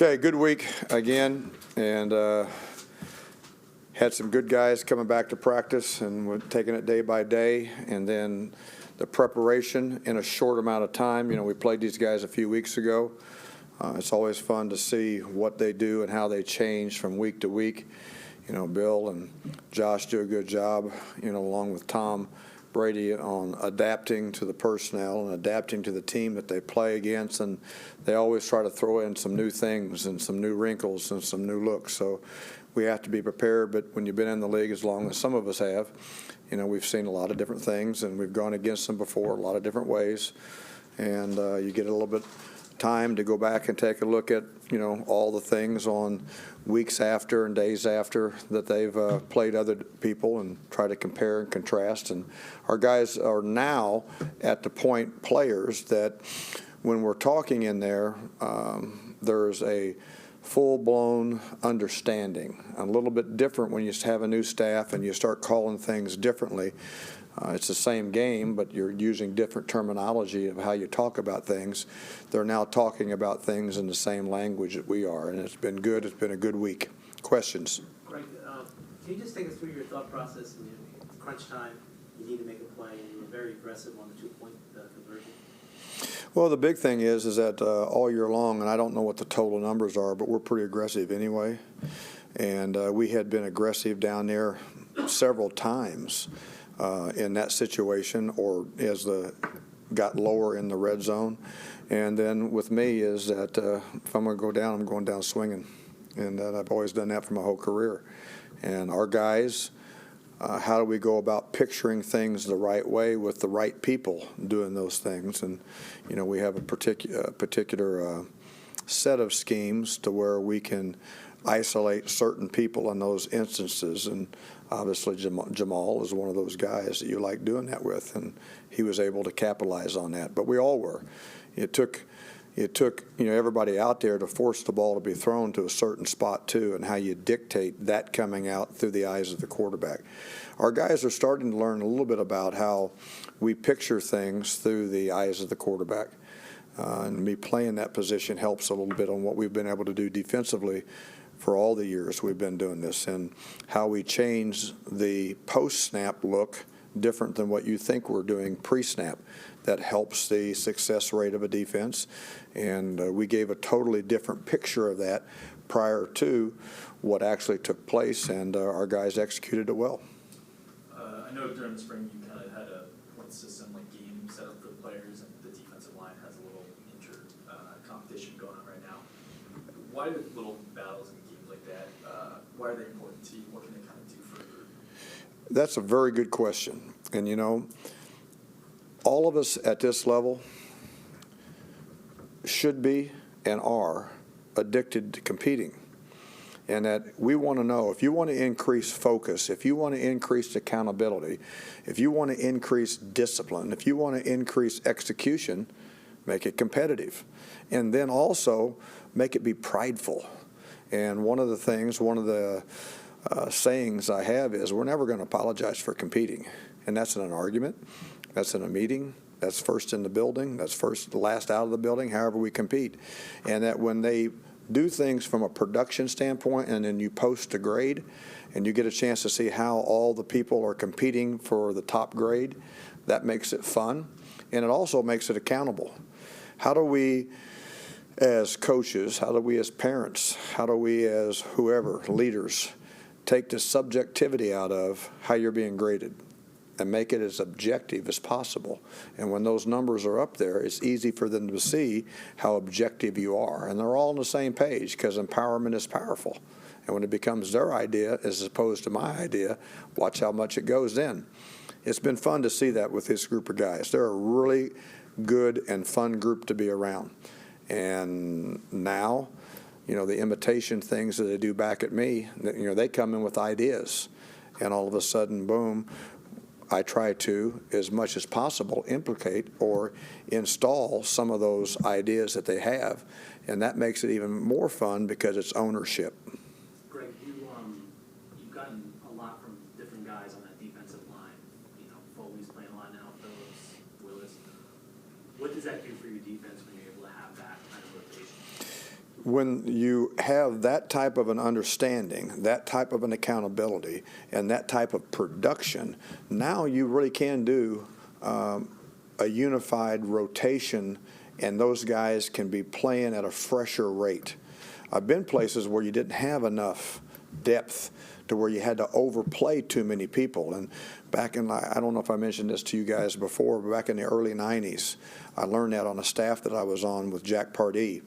Okay, good week again, and had some good guys coming back to practice, and we're taking it day by day, and then the preparation in a short amount of time. You know, we played these guys a few weeks ago. It's always fun to see what they do and how they change from week to week. You know, Bill and Josh do a good job, you know, along with Tom Brady, on adapting to the personnel and adapting to the team that they play against, and they always try to throw in some new things and some new wrinkles and some new looks. So we have to be prepared, but when you've been in the league as long as some of us have, you know, we've seen a lot of different things, and we've gone against them before a lot of different ways, and you get a little bit time to go back and take a look at, you know, all the things on weeks after and days after that they've played other people, and try to compare and contrast. And our guys are now at the point, players, that when we're talking in there, there's a full-blown understanding. A little bit different when you have a new staff and you start calling things differently. It's the same game, but you're using different terminology of how you talk about things. They're now talking about things in the same language that we are, and it's been good. It's been a good week. Questions? Greg, can you just take us through your thought process? In crunch time, you need to make a play, and you were very aggressive on the two-point conversion. Well, the big thing is that all year long, and I don't know what the total numbers are, but we're pretty aggressive anyway. And we had been aggressive down there several times in that situation, or as got lower in the red zone. And then with me is that if I'm going to go down, I'm going down swinging. And I've always done that for my whole career. And our guys, how do we go about picturing things the right way with the right people doing those things? And, you know, we have a particular set of schemes to where we can isolate certain people in those instances. And obviously Jamal is one of those guys that you like doing that with, and he was able to capitalize on that. But we all were. It took you know, everybody out there to force the ball to be thrown to a certain spot too, and how you dictate that coming out through the eyes of the quarterback. Our guys are starting to learn a little bit about how we picture things through the eyes of the quarterback. And me playing that position helps a little bit on what we've been able to do defensively for all the years we've been doing this, and how we change the post-snap look different than what you think we're doing pre-snap. That helps the success rate of a defense, and we gave a totally different picture of that prior to what actually took place, and our guys executed it well. I know during the spring you kind of had a point system, like game set up for the players, and the defensive line has a little competition going on right now. Why do little battles in games like that, why are they important to you? What can they kind of do for you? That's a very good question. And, you know, all of us at this level should be and are addicted to competing. And that we want to know, if you want to increase focus, if you want to increase accountability, if you want to increase discipline, if you want to increase execution, make it competitive. And then also make it be prideful. And one of the sayings I have is, we're never going to apologize for competing. And that's in an argument, that's in a meeting, that's first in the building, that's last out of the building, however we compete. And that when they do things from a production standpoint, and then you post a grade, and you get a chance to see how all the people are competing for the top grade, that makes it fun, and it also makes it accountable. How do we, as coaches, how do we as parents, how do we as whoever, leaders, take the subjectivity out of how you're being graded and make it as objective as possible? And when those numbers are up there, it's easy for them to see how objective you are. And they're all on the same page, because empowerment is powerful. And when it becomes their idea as opposed to my idea, watch how much it goes in. It's been fun to see that with this group of guys. They're a really good and fun group to be around. And now, you know, the imitation things that they do back at me, you know, they come in with ideas, and all of a sudden, boom, I try to, as much as possible, implicate or install some of those ideas that they have, and that makes it even more fun because it's ownership. Greg, you've gotten a lot from different guys on that defensive line. You know, Foley's playing a lot now, Phillips, Willis. What does that do for your defense when you're able to have that kind of rotation? when you have that type of an understanding, that type of an accountability, and that type of production, now you really can do a unified rotation, and those guys can be playing at a fresher rate. I've been places where you didn't have enough depth to where you had to overplay too many people. And back in, I don't know if I mentioned this to you guys before, but back in the early 90s, I learned that on a staff that I was on with Jack Pardee.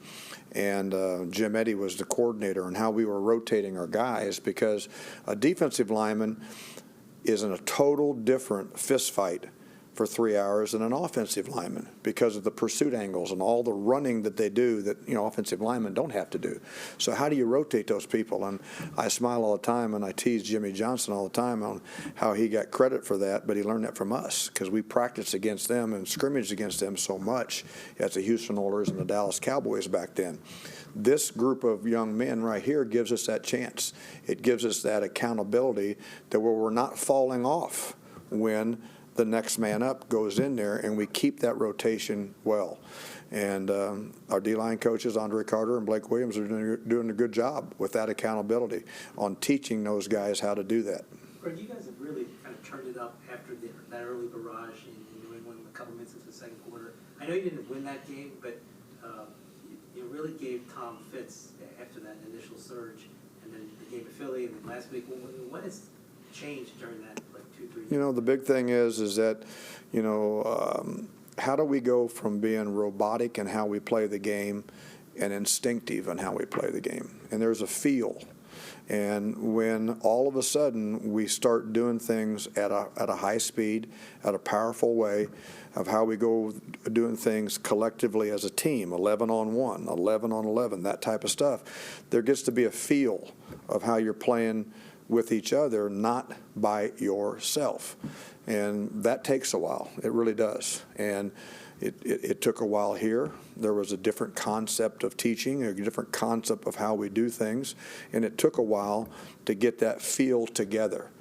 And Jim Eddy was the coordinator, and how we were rotating our guys, because a defensive lineman is in a total different fist fight for 3 hours than an offensive lineman, because of the pursuit angles and all the running that they do that, offensive linemen don't have to do. So how do you rotate those people? And I smile all the time, and I tease Jimmy Johnson all the time on how he got credit for that, but he learned that from us, because we practiced against them and scrimmaged against them so much as the Houston Oilers and the Dallas Cowboys back then. This group of young men right here gives us that chance. It gives us that accountability that where we're not falling off when the next man up goes in there, and we keep that rotation well. And our D-line coaches, Andre Carter and Blake Williams, are doing a good job with that accountability on teaching those guys how to do that. Greg, you guys have really kind of turned it up after that early barrage in New England, a couple minutes into the second quarter. I know you didn't win that game, but you really gave Tom fits after that initial surge, and then the game of Philly, and then last week. What has changed during that, 2-3 years? The big thing is that, how do we go from being robotic in how we play the game and instinctive in how we play the game? And there's a feel. And when all of a sudden we start doing things at a high speed, at a powerful way, of how we go doing things collectively as a team, 11 on 1, 11 on 11, that type of stuff, there gets to be a feel of how you're playing with each other, not by yourself. And that takes a while. It really does. And it took a while here. There was a different concept of teaching, a different concept of how we do things, and it took a while to get that feel together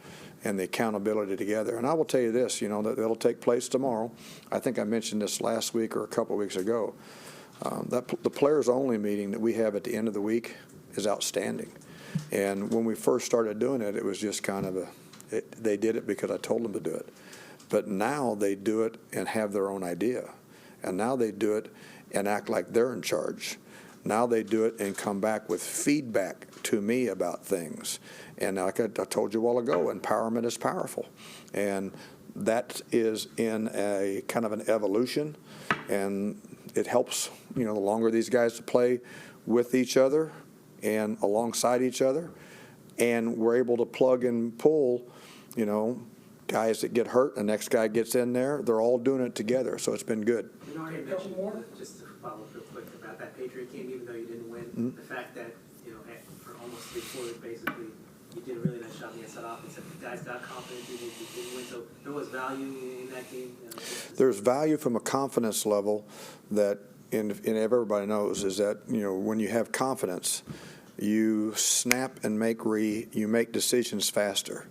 and the accountability together. And I will tell you this, that it'll take place tomorrow. I think I mentioned this last week or a couple of weeks ago. The players-only meeting that we have at the end of the week is outstanding. And when we first started doing it, it was just kind of they did it because I told them to do it. But now they do it and have their own idea. And now they do it and act like they're in charge. Now they do it and come back with feedback to me about things. And like I told you a while ago, empowerment is powerful. And that is in a kind of an evolution. And it helps, the longer these guys play with each other and alongside each other, and we're able to plug and pull, guys that get hurt, the next guy gets in there, they're all doing it together, so it's been good. You already mentioned, just to follow up real quick about that Patriot game, even though you didn't win, the fact that, for almost 3 quarters, basically, you did a really nice job against that offense. The guys got confidence, you didn't win, so there was value in that game. There's value from a confidence level that, and everybody knows, is that, when you have confidence, you snap and you make decisions faster.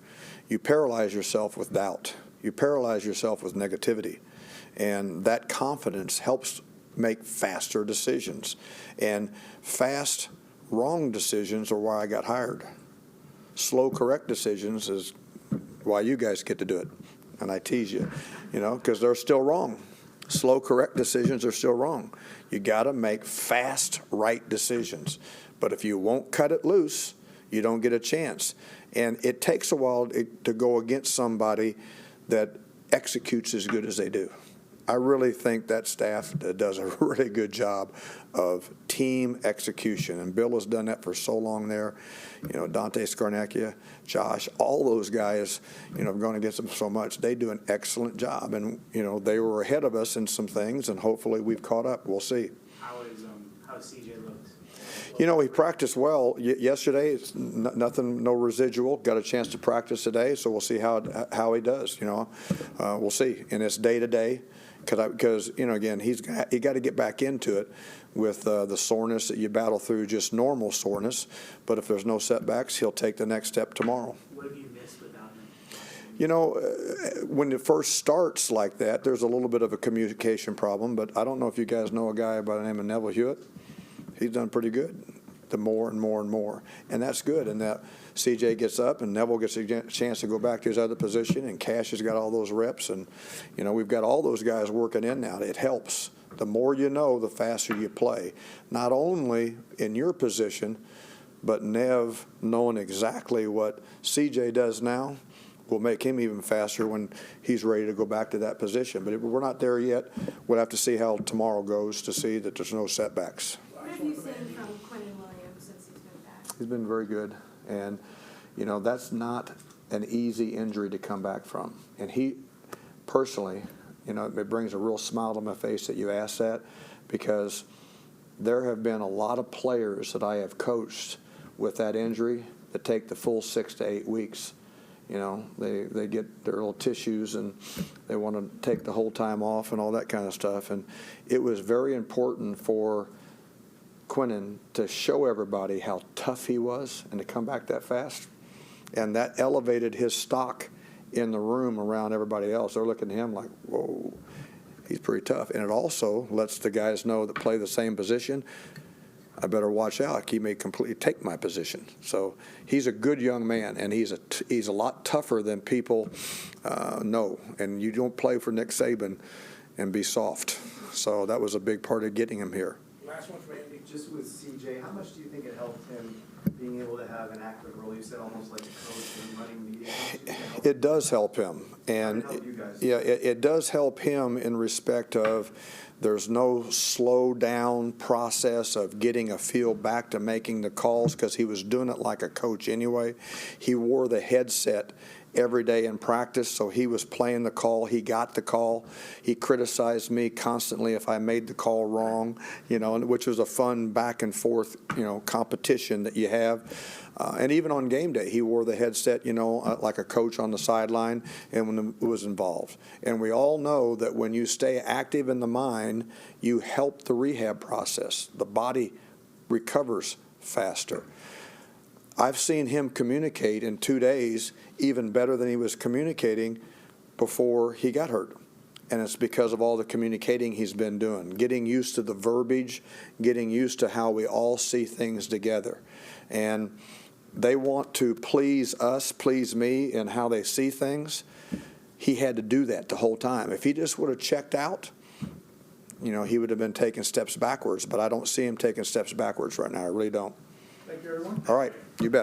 You paralyze yourself with doubt. You paralyze yourself with negativity. And that confidence helps make faster decisions. And fast, wrong decisions are why I got hired. Slow, correct decisions is why you guys get to do it. And I tease you, because they're still wrong. Slow, correct decisions are still wrong. You got to make fast, right decisions. But if you won't cut it loose, you don't get a chance. And it takes a while to go against somebody that executes as good as they do. I really think that staff does a really good job of team execution, and Bill has done that for so long there. Dante Scarnecchia, Josh, all those guys, have gone against them so much. They do an excellent job, and they were ahead of us in some things, and hopefully we've caught up. We'll see. How CJ looks? He practiced well yesterday. It's nothing, no residual. Got a chance to practice today, so we'll see how he does. We'll see, and it's day to day. Because again, he got to get back into it with the soreness that you battle through, just normal soreness. But if there's no setbacks, he'll take the next step tomorrow. What have you missed without him? When it first starts like that, there's a little bit of a communication problem. But I don't know if you guys know a guy by the name of Neville Hewitt. He's done pretty good. the more and more and more. And that's good. And that CJ gets up and Neville gets a chance to go back to his other position, and Cash has got all those reps. And, we've got all those guys working in now. It helps. The more you know, the faster you play. Not only in your position, but Nev knowing exactly what CJ does now will make him even faster when he's ready to go back to that position. But we're not there yet. We'll have to see how tomorrow goes to see that there's no setbacks. What have you seen from Quentin Williams since he's been back? He's been very good. And, that's not an easy injury to come back from. And he, personally, it brings a real smile to my face that you asked that, because there have been a lot of players that I have coached with that injury that take the full 6 to 8 weeks. They get their little tissues and they want to take the whole time off and all that kind of stuff. And it was very important for Quentin to show everybody how tough he was and to come back that fast. And that elevated his stock in the room around everybody else. They're looking at him like, whoa, he's pretty tough. And it also lets the guys know that play the same position, I better watch out. He may completely take my position. So he's a good young man, and he's a lot tougher than people know. And you don't play for Nick Saban and be soft. So that was a big part of getting him here. Last one from Andy, just with CJ, how much do you think it helped him being able to have an active role? You said almost like a coach and running media. It does help him, and it does help him in respect of there's no slow down process of getting a feel back to making the calls, because he was doing it like a coach anyway. He wore the headset every day in practice, so he was playing the call. He got the call. He criticized me constantly if I made the call wrong, which was a fun back and forth, competition that you have. And even on game day, he wore the headset, like a coach on the sideline, and when it was involved. And we all know that when you stay active in the mind, you help the rehab process. The body recovers faster. I've seen him communicate in 2 days even better than he was communicating before he got hurt. And it's because of all the communicating he's been doing, getting used to the verbiage, getting used to how we all see things together. And they want to please us, please me, in how they see things. He had to do that the whole time. If he just would have checked out, he would have been taking steps backwards. But I don't see him taking steps backwards right now. I really don't. Thank you, everyone. All right. You bet.